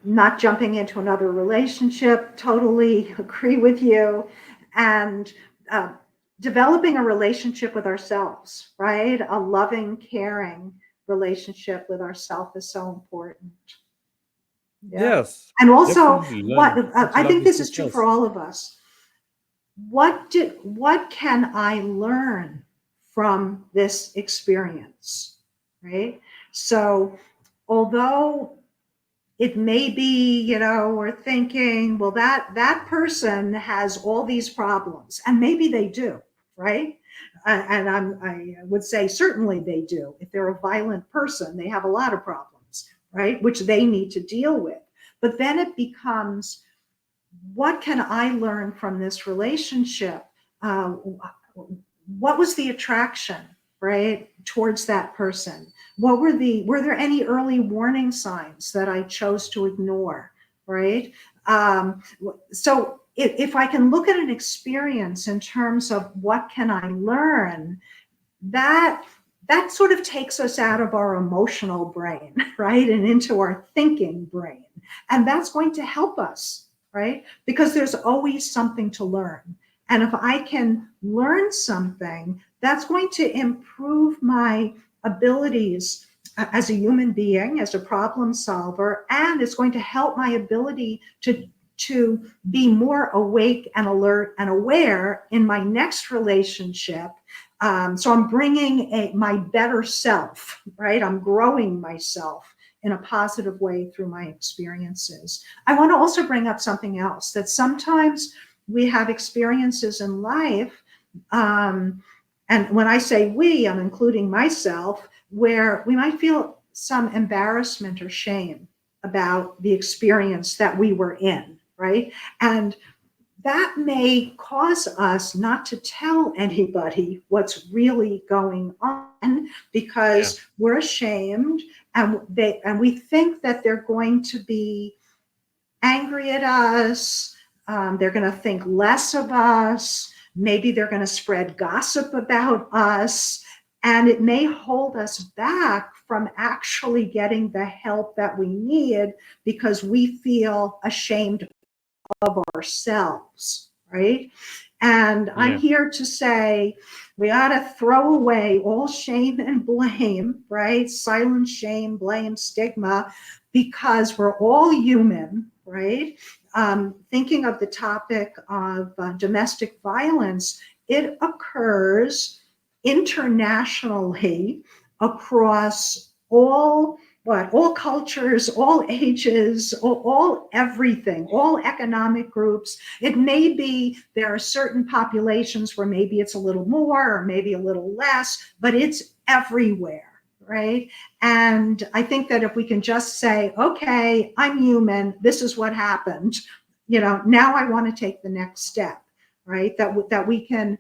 not jumping into another relationship. Totally agree with you, and developing a relationship with ourselves, right? A loving, caring relationship with ourselves is so important. Yeah, Yes, and also definitely what learn how to I love think this yourself is true for first. all of us. What can I learn from this experience, right? So although it may be, we're thinking, well, that person has all these problems, and maybe they do, right? And I would say certainly they do. If they're a violent person, they have a lot of problems, right, which they need to deal with. But then it becomes, what can I learn from this relationship? Uh, what was the attraction, right, towards that person? Were there any early warning signs that I chose to ignore, right? So if I can look at an experience in terms of what can I learn, that sort of takes us out of our emotional brain, right, and into our thinking brain. And that's going to help us, right? Because there's always something to learn. And if I can learn something, that's going to improve my abilities as a human being, as a problem solver, and it's going to help my ability to be more awake and alert and aware in my next relationship. So I'm bringing my better self, right? I'm growing myself in a positive way through my experiences. I want to also bring up something else, that sometimes we have experiences in life, and when I say we, I'm including myself, where we might feel some embarrassment or shame about the experience that we were in, right? And that may cause us not to tell anybody what's really going on, Yeah. because we're ashamed, and we think that they're going to be angry at us. They're going to think less of us. Maybe they're going to spread gossip about us. And it may hold us back from actually getting the help that we need, because we feel ashamed of ourselves, right? And I'm Yeah. here to say we ought to throw away all shame and blame, right? Silent shame, blame, stigma, because we're all human, right? Thinking of the topic of domestic violence, it occurs internationally across all cultures, all ages, all everything, all economic groups. It may be there are certain populations where maybe it's a little more or maybe a little less, but it's everywhere, right? And I think that if we can just say, okay, I'm human, this is what happened, now I want to take the next step, right? That we can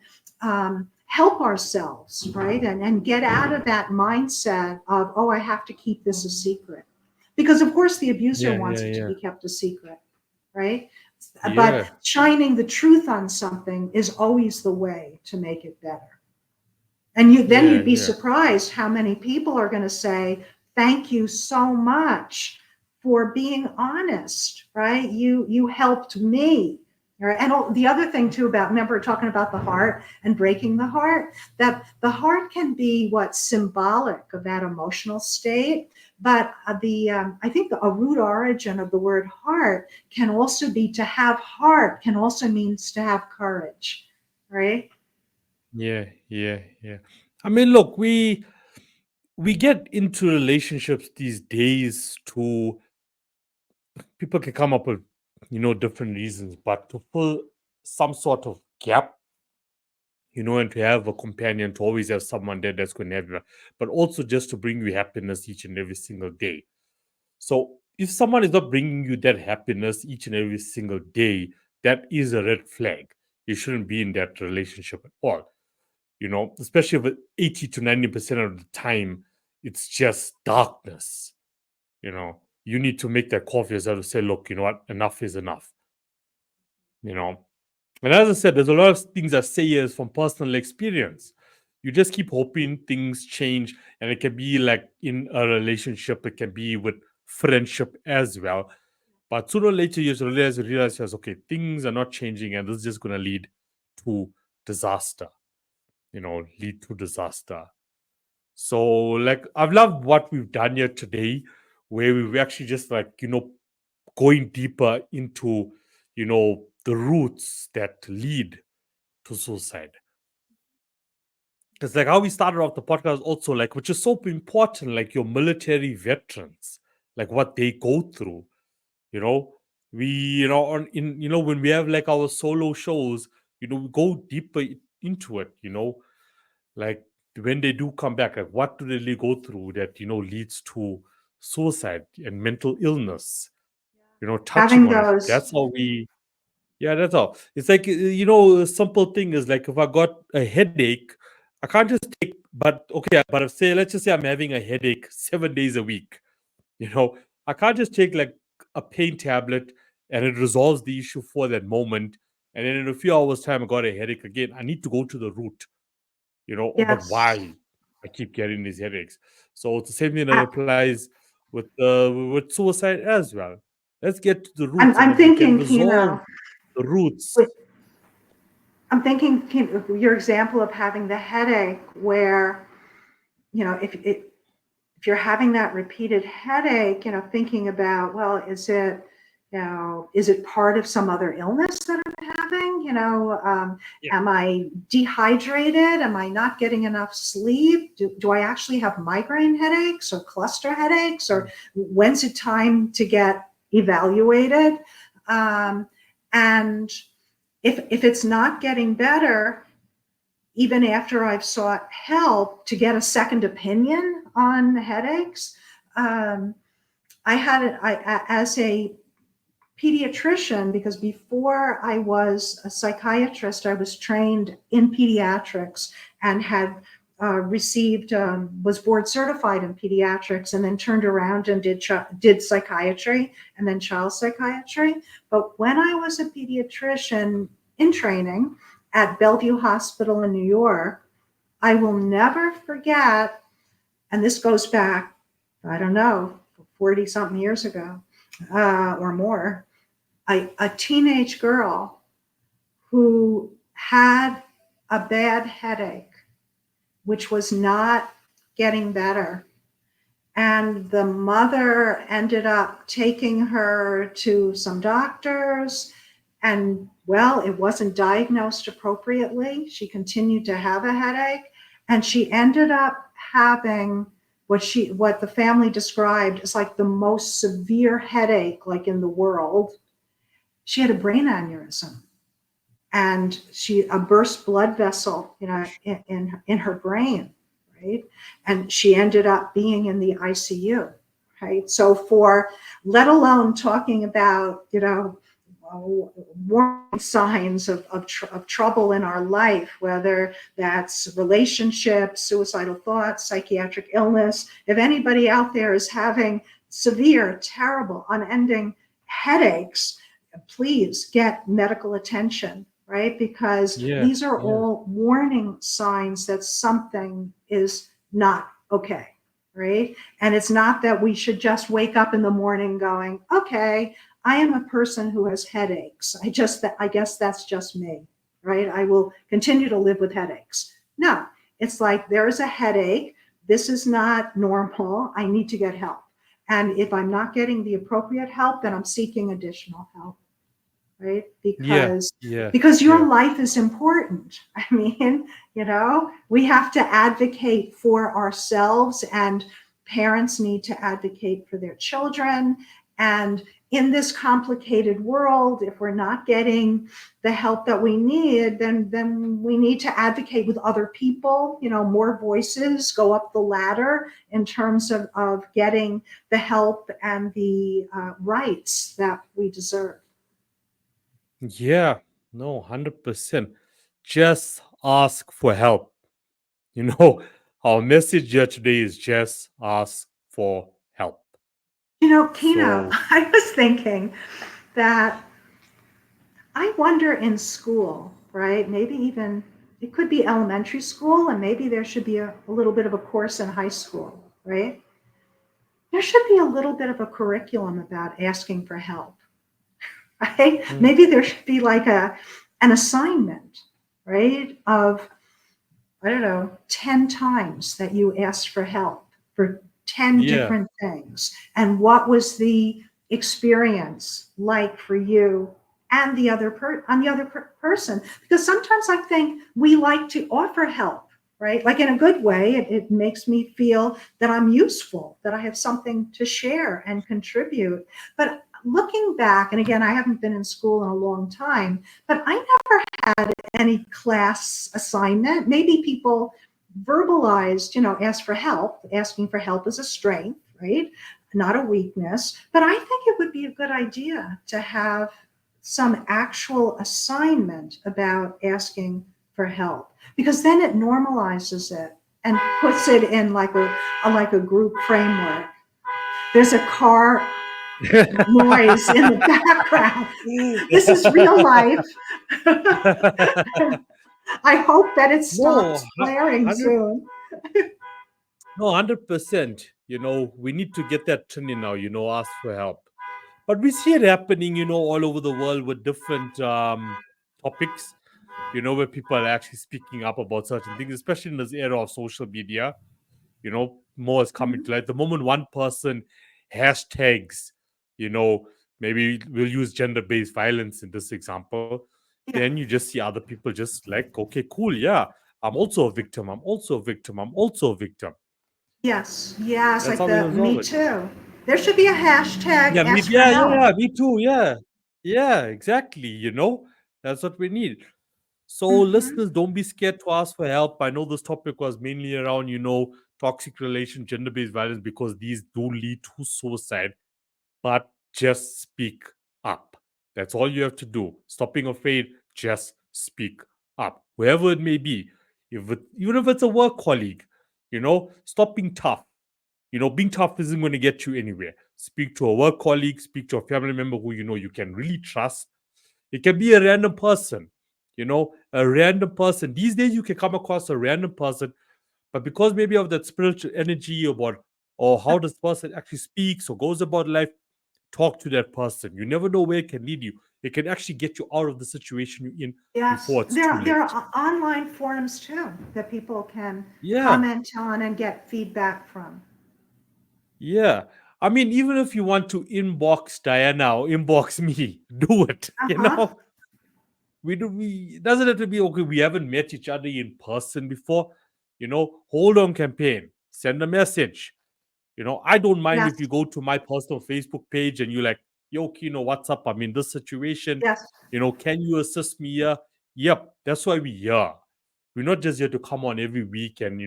help ourselves, right? And get out of that mindset of, oh, I have to keep this a secret. Because of course the abuser Yeah, wants yeah, it to yeah. be kept a secret, right? Yeah. But shining the truth on something is always the way to make it better. And then Yeah, you'd be yeah. surprised how many people are going to say, thank you so much for being honest, right? You helped me. Right? And the other thing too about, remember talking about the heart and breaking the heart, that the heart can be what's symbolic of that emotional state. But I think a root origin of the word heart can also be, to have heart can also means to have courage, right? Yeah, yeah, yeah. I mean, look, we get into relationships these days to people can come up with different reasons, but to fill some sort of gap, and to have a companion, to always have someone there that's going to have you, but also just to bring you happiness each and every single day. So if someone is not bringing you that happiness each and every single day, that is a red flag. You shouldn't be in that relationship at all. Especially with 80 to 90% of the time, it's just darkness. You need to make that call for yourself to say, look, you know what, enough is enough. you know. And as I said, there's a lot of things I say here is from personal experience. You just keep hoping things change, and it can be like in a relationship, it can be with friendship as well. But sooner or later, you just realize, yes, okay, things are not changing, and this is just going to lead to disaster. Lead to disaster. So, like, I've loved what we've done here today, where we've actually just like going deeper into the roots that lead to suicide. Because like how we started off the podcast also, like, which is so important, like your military veterans, like what they go through. you know we on in when we have like our solo shows, we go deeper into it. Like when they do come back, like what do they really go through that leads to suicide and mental illness, touching Having on it. those, That's how we Yeah, that's all. It's like, a simple thing is like if I got a headache, I can't just take, but okay, but if say, let's just say I'm having a headache 7 days a week, I can't just take like a pain tablet and it resolves the issue for that moment. And then in a few hours' time, I got a headache again. I need to go to the root, about yes. why I keep getting these headaches. So it's the same thing that applies with suicide as well. Let's get to the I'm, roots, and I'm if we can thinking, resolve the roots. I'm thinking, your example of having the headache where, if you're having that repeated headache, thinking about, well, is it part of some other illness that I'm having? Yeah. Am I dehydrated? Am I not getting enough sleep? Do I actually have migraine headaches or cluster headaches? Or when's it time to get evaluated? And if it's not getting better, even after I've sought help to get a second opinion on headaches, as a pediatrician, because before I was a psychiatrist, I was trained in pediatrics and had was board certified in pediatrics, and then turned around and did psychiatry and then child psychiatry. But when I was a pediatrician in training at Bellevue Hospital in New York, I will never forget, and this goes back, I don't know, 40 something years ago or more, a teenage girl who had a bad headache, which was not getting better. And the mother ended up taking her to some doctors, and well, it wasn't diagnosed appropriately. She continued to have a headache, and she ended up having what the family described as like the most severe headache like in the world. She had a brain aneurysm, and a burst blood vessel, in her brain, right? And she ended up being in the ICU, right? So let alone talking about, warning signs of trouble in our life, whether that's relationships, suicidal thoughts, psychiatric illness. If anybody out there is having severe, terrible, unending headaches, please get medical attention, right? Because Yeah, these are yeah, all warning signs that something is not okay, right? And it's not that we should just wake up in the morning going, okay, I am a person who has headaches. I guess that's just me, right? I will continue to live with headaches. No, it's like there is a headache. This is not normal. I need to get help. And if I'm not getting the appropriate help, then I'm seeking additional help, right? yeah, Because yeah, your yeah. life is important. I mean, we have to advocate for ourselves, and parents need to advocate for their children. And in this complicated world, if we're not getting the help that we need, then we need to advocate with other people, more voices go up the ladder in terms of getting the help and the rights that we deserve. Yeah, no, 100%. Just ask for help. You know, our message here today is just ask for help. Kino, So, I was thinking that I wonder in school, right? Maybe even it could be elementary school, and maybe there should be a little bit of a course in high school, right? There should be a little bit of a curriculum about asking for help, right? mm, Maybe there should be like an assignment, right? Of, I don't know, 10 times that you asked for help for 10 yeah, different things. And what was the experience like for you and the other person? Because sometimes I think we like to offer help, right? Like in a good way, it makes me feel that I'm useful, that I have something to share and contribute. But looking back, and again, I haven't been in school in a long time, but I never had any class assignment. Maybe people verbalized, ask for help. Asking for help is a strength, right? Not a weakness. But I think it would be a good idea to have some actual assignment about asking for help, because then it normalizes it and puts it in like a group framework. There's a car noise in the background. This is real life. I hope that it no, stops blaring 100, soon. no, 100%. We need to get that trending now, ask for help. But we see it happening, all over the world with different topics, where people are actually speaking up about certain things, especially in this era of social media. More is coming Mhm. to light. The moment one person hashtags, you know, maybe we'll use gender based violence in this example, Yeah. then you just see other people just like, okay, cool, yeah, I'm also a victim, I'm also a victim, I'm also a victim. Yes. Yes. That's Like how we the resolve me it. too. There should be a hashtag Yeah, ask for yeah, yeah, help. yeah, me too, yeah. Yeah, exactly. That's what we need. So, Mhm. listeners, don't be scared to ask for help. I know this topic was mainly around, toxic relation, gender based violence, because these do lead to suicide. But just speak up. That's all you have to do. Stop being afraid. Just speak up, wherever it may be. Even if it's a work colleague, stop being tough. Being tough isn't going to get you anywhere. Speak to a work colleague, speak to a family member who you can really trust. It can be a random person, a random person. These days, you can come across a random person, but because maybe of that spiritual energy about, or how this person actually speaks or goes about life, talk to that person. You never know where it can lead you. It can actually get you out of the situation you're in Yes. before it's too There late. are online forums too that people can Yeah, comment on and get feedback from. yeah. I mean, even if you want to inbox Diana or inbox me, do it. Uh huh. We it doesn't have to be okay. We haven't met each other in person before. Hold on campaign. Send a message. I don't mind Yes. if you go to my personal Facebook page and you're like, yo, Kino, what's up? I'm in this situation. Yes. Can you assist me here? Yep, that's why we're here. We're not just here to come on every week and,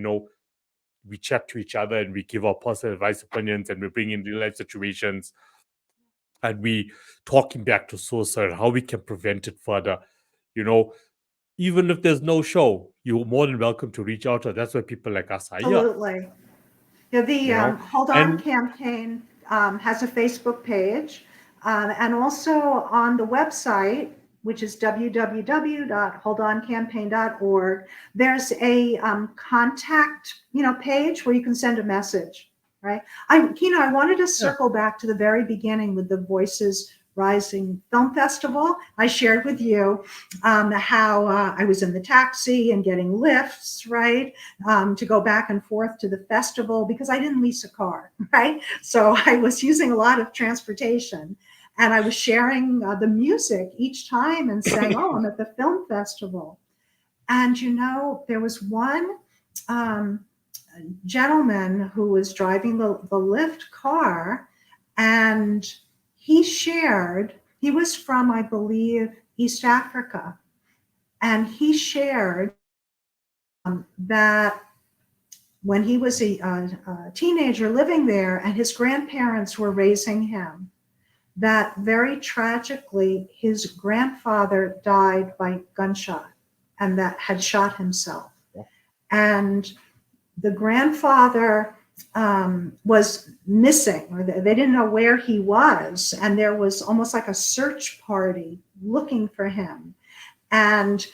we chat to each other and we give our personal advice, opinions, and we bring in real life situations, and we talking back to suicide, how we can prevent it further. You know, even if there's no show, you're more than welcome to reach out. That's why people like us are here. Absolutely. Yeah, the You know, Hold On and campaign has a Facebook page, and also on the website, which is www.holdoncampaign.org. There's a contact, page where you can send a message. Right. I wanted to yeah, circle back to the very beginning with the Voices Rising Film Festival. I shared with you how I was in the taxi and getting lifts, right, to go back and forth to the festival because I didn't lease a car, right? So I was using a lot of transportation, and I was sharing the music each time and saying, "Oh, I'm at the film festival." And there was one gentleman who was driving the Lyft car, and he was from, I believe, East Africa, and he shared that when he was a teenager living there and his grandparents were raising him, that very tragically his grandfather died by gunshot and that had shot himself. And the grandfather was missing, or they didn't know where he was, and there was almost like a search party looking for him. And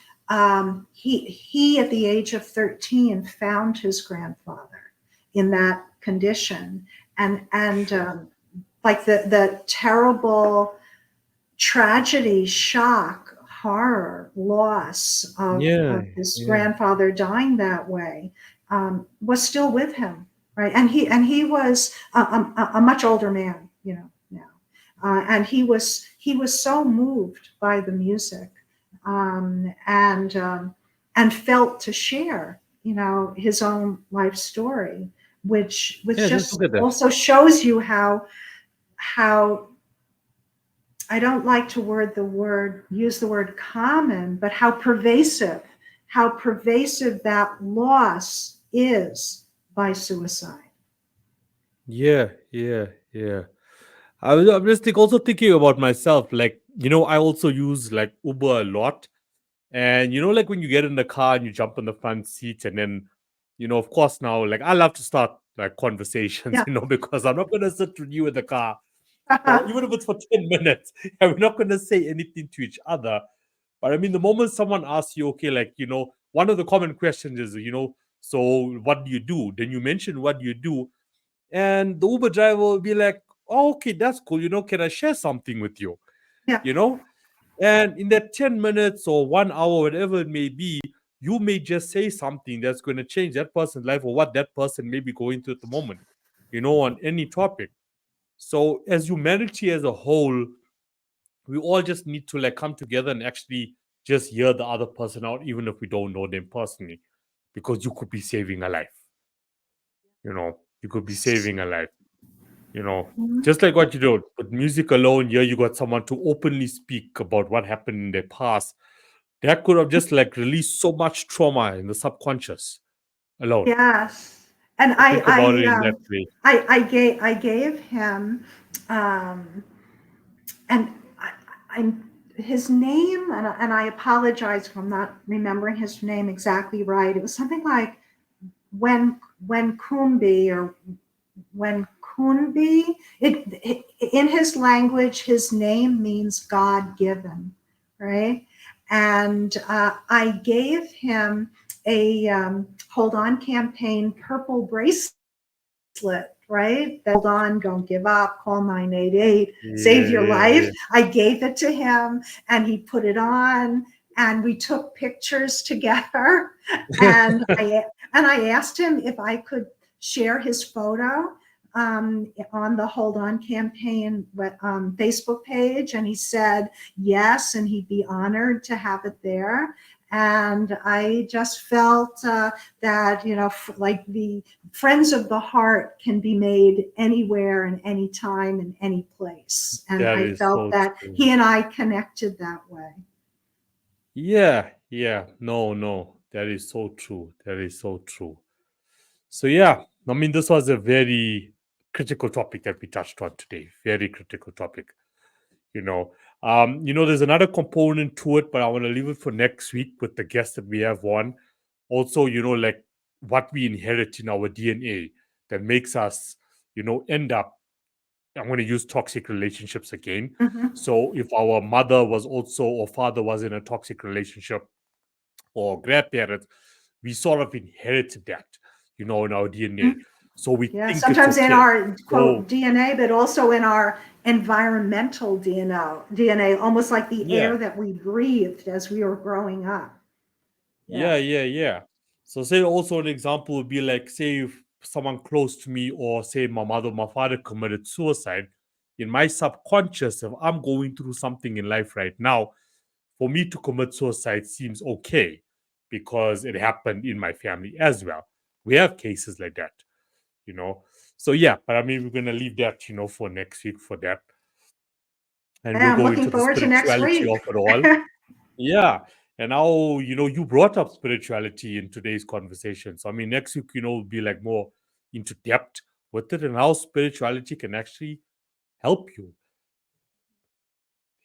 he at the age of 13 found his grandfather in that condition, and like the terrible tragedy, shock, horror, loss of his grandfather dying that way was still with him, right? And he was a much older man, now, and he was so moved by the music, and felt to share, his own life story, which just also shows you how I don't like to use the word common, but how pervasive that loss is by suicide. yeah. I'm just also thinking about myself. Like, I also use like Uber a lot. And, like when you get in the car and you jump in the front seat, and then, of course now, like I love to start like conversations, Yeah. because I'm not going to sit with you in the car, or even if it's for 10 minutes, and we're not going to say anything to each other. But I mean, the moment someone asks you, okay, like, one of the common questions is, so what do you do? Then you mention what you do. And the Uber driver will be like, oh, okay, that's cool. Can I share something with you? Yeah. And in that 10 minutes or 1 hour, whatever it may be, you may just say something that's going to change that person's life or what that person may be going through at the moment, on any topic. So as humanity as a whole, we all just need to like come together and actually just hear the other person out, even if we don't know them personally, because you could be saving a life. You could be saving a life. Just like what you do with music alone. Here you got someone to openly speak about what happened in their past. That could have just like released so much trauma in the subconscious alone. Yes. And So think about it in that way. I gave him, and I'm his name, and I apologize if I'm not remembering his name exactly right. It was something like when Kumbi, or when Kunbi. In his language, his name means God given, right? And I gave him a Hold On campaign purple bracelet, right? That Hold On, don't give up, call 988, save your life. I gave it to him, and he put it on, and we took pictures together. And I asked him if I could share his photo on the Hold On campaign Facebook page, and he said yes, and he'd be honored to have it there. And I just felt that, like the friends of the heart can be made anywhere and anytime and any place. And I felt that he and I connected that way. Yeah. No, that is so true. So yeah, I mean, this was a very critical topic that we touched on today. Very critical topic. You know, there's another component to it, but I want to leave it for next week with the guest that we have on. Also, like what we inherit in our DNA that makes us, end up. I'm going to use toxic relationships again. Mhm. So if our mother was also or father was in a toxic relationship, or grandparents, we sort of inherited that, in our DNA. Mhm. So we Yeah, think it's sometimes in okay. our So quote DNA, but also in our environmental DNA, almost like the yeah, air that we breathed as we were growing up. Yeah. yeah. So say also an example would be like, say if someone close to me, or say my mother, my father committed suicide, in my subconscious, if I'm going through something in life right now, for me to commit suicide seems okay because it happened in my family as well. We have cases like that, you know. So yeah, but I mean, we're gonna leave that, for next week for that, and we'll Yeah, I'm go looking into the forward to next spirituality week. of it all. Yeah, and now you brought up spirituality in today's conversation. So I mean, next week, will be like more into depth with it and how spirituality can actually help you.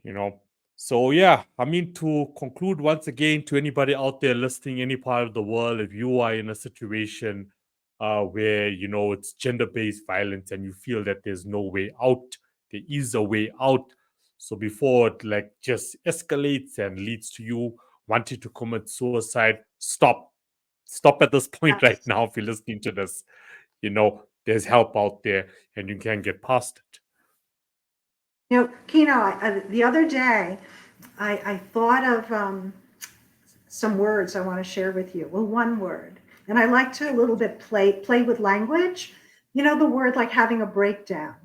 you know so yeah, I mean, to conclude once again, to anybody out there listening, any part of the world, if you are in a situation where it's gender-based violence and you feel that there's no way out, there is a way out. So before it like just escalates and leads to you wanting to commit suicide, stop at this point right Yes. now. If you're listening to this, there's help out there and you can get past it. Kino, the other day, I thought of some words I want to share with you. Well, one word, and I like to a little bit play with language. The word like having a breakdown,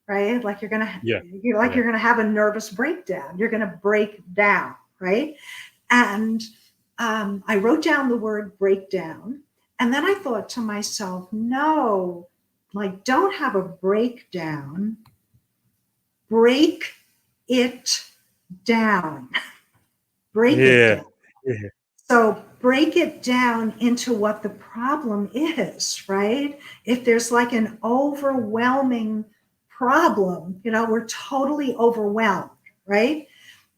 right? Like Yeah, you're gonna have a nervous breakdown. You're gonna break down, right? And I wrote down the word breakdown, and then I thought to myself, no, like don't have a breakdown. Break it down. Break it yeah, down. yeah. So break it down into what the problem is, right? If there's like an overwhelming problem, we're totally overwhelmed, right?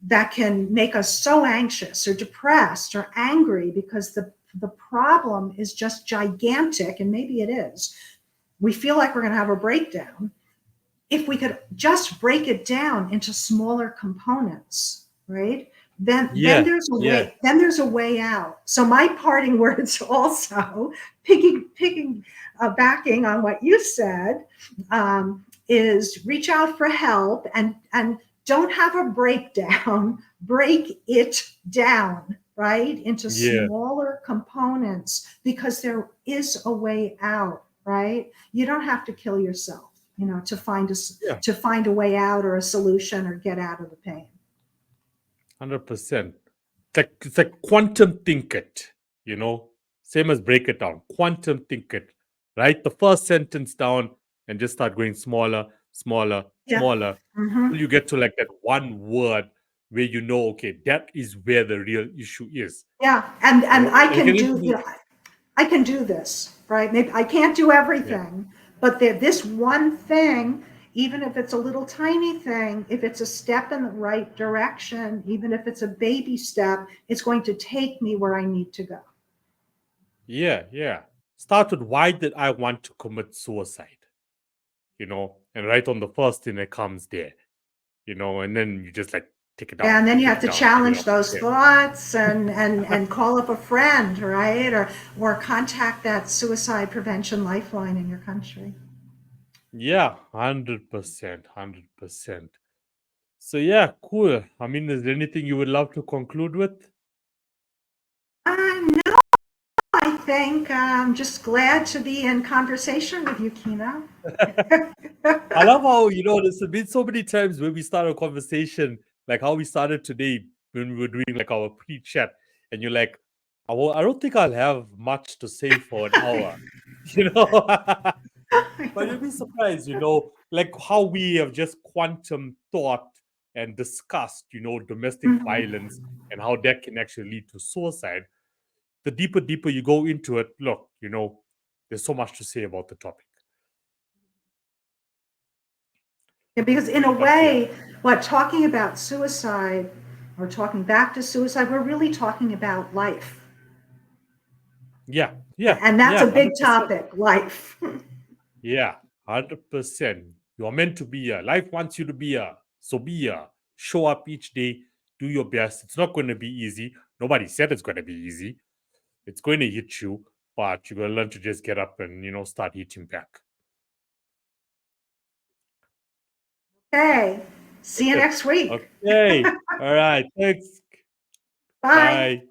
That can make us so anxious or depressed or angry because the problem is just gigantic, and maybe it is. We feel like we're going to have a breakdown. If we could just break it down into smaller components, right? Then Yeah, there's a yeah, way out. So my parting words also, picking backing on what you said, is reach out for help and don't have a breakdown. Break it down, right, into yeah, smaller components, because there is a way out, right? You don't have to kill yourself, yeah. to find a way out or a solution or get out of the pain. 100%. It's like quantum think it, same as break it down. Quantum think it. Write the first sentence down and just start going smaller, smaller, Yeah. smaller till Hmm. you get to like that one word where okay, that is where the real issue is. Yeah. And I And it can can do, even be, I can do this, right? Maybe I can't do yeah, everything, but this one thing, even if it's a little tiny thing, if it's a step in the right direction, even if it's a baby step, it's going to take me where I need to go. yeah. Start with, why did I want to commit suicide? And right on the first thing that comes there, and then you just like And then you take have it to down, take it challenge down. those Yeah. thoughts and call up a friend, right? Or contact that suicide prevention lifeline in your country. Yeah, 100%, 100%. So yeah, cool. I mean, is there anything you would love to conclude with? No, I think I'm just glad to be in conversation with you, Kina. I love how, there's been so many times where we start a conversation, like how we started today when we were doing like our pre-chat, and you're like, I don't think I'll have much to say for an hour, you know? But you'll be surprised, like how we have just quantum thought and discussed, domestic Mhm. violence and how that can actually lead to suicide. The deeper you go into it, look, there's so much to say about the topic. Yeah, because in a But way, what talking about suicide or talking back to suicide, we're really talking about life. yeah, yeah, And that's yeah, a big 100%. topic, life. Yeah, 100%. You're meant to be here. Life wants you to be here. So be here. Show up each day. Do your best. It's not going to be easy. Nobody said it's going to be easy. It's going to hit you, but you're going to learn to just get up and, start hitting back. Okay. See you Okay. next week. Okay. All right. Thanks. Bye. Bye.